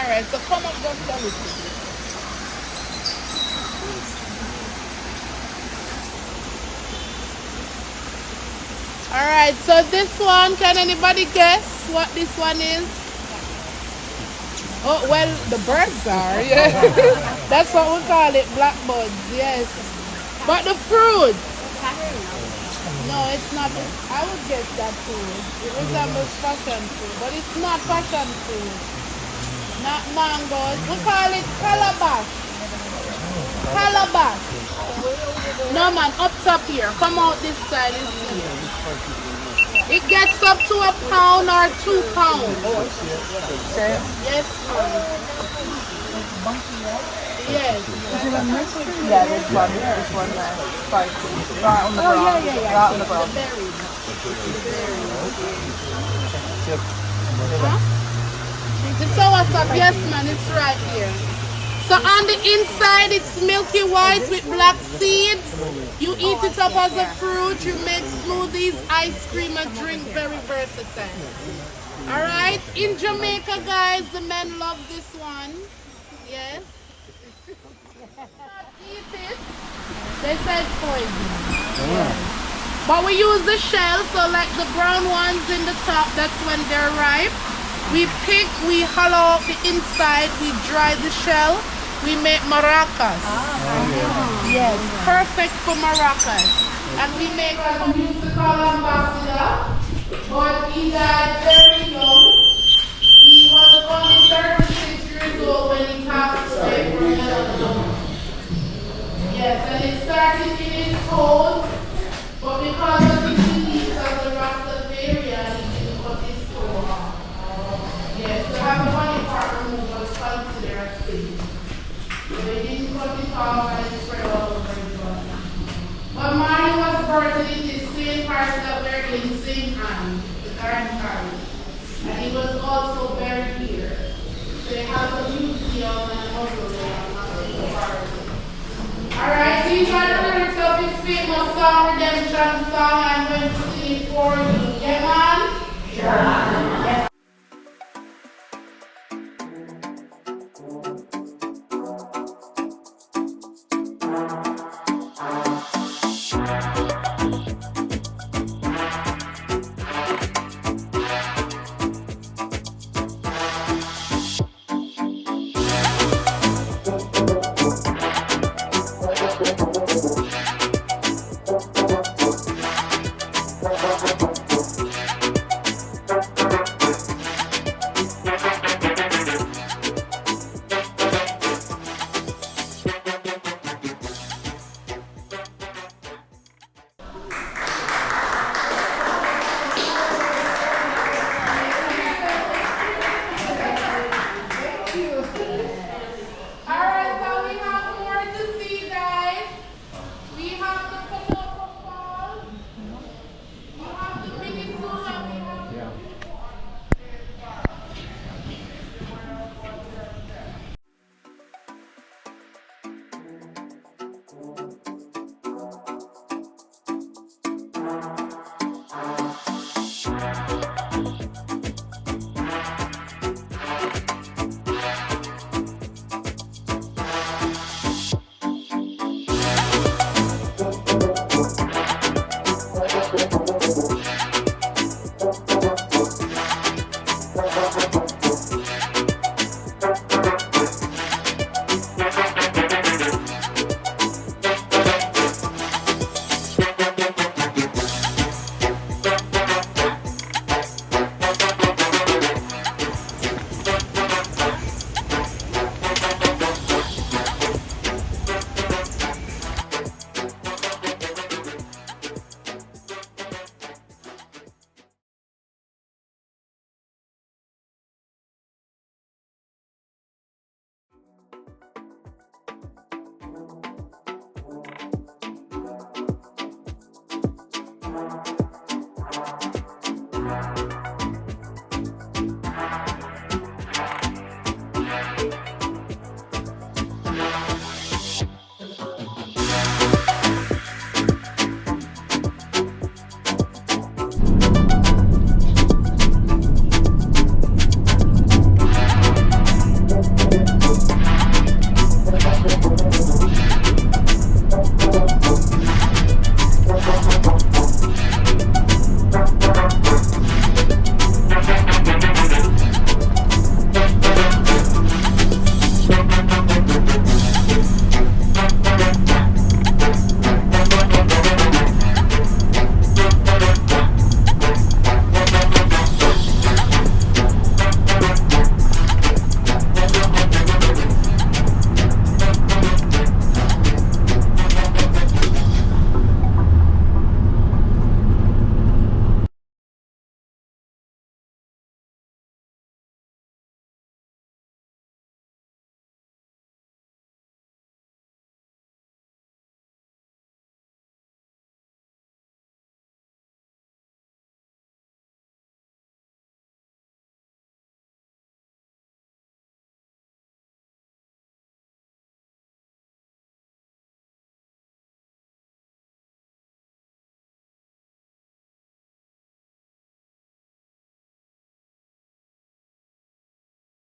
Alright, so come up just a little bit. Alright, so this one, can anybody guess what this one is? Oh, well, the birds are, yeah. That's what we call it, blackbirds, yes. But the fruit, no, it's not. I would guess that food. It resembles passion fruit, but it's not passion fruit. Not mangoes. We call it calabash. Calabash. No man, up top here. Come out this side and see. It gets up to a pound or 2 pounds. Yes, ma'am. Yes. Yeah, this one there. Right on the ground. Right on the ground. Huh? The soursop, yes man, it's right here. So on the inside it's milky white with black seeds. You eat it up as a fruit, you make smoothies, ice cream, and drink, very versatile. Alright, in Jamaica guys, the men love this one. Yes. Eat it. They said poison. Yeah. But we use the shell, so like the brown ones in the top, that's when they're ripe. We pick, we hollow out the inside, we dry the shell, we make maracas. Yes, perfect for maracas. And we make a musical ambassador, but he died very young. He was only 36 years old when he passed away from melanoma. Yes, and it started in his toes, but because of his beliefs as a Rastafarian, he didn't cut his toe off. Yes, to have the body part removed was considered a sin. So he didn't cut it off and it spread all over his body. But Mari was birthed in the same parts that were in St. Anne, the Garden Parish. And he was also buried here. So they have a museum and a mausoleum in the parish. Alright, these are the lyrics of his famous song, Redemption Song. I'm going to sing it for you. Yeah, man? Yeah.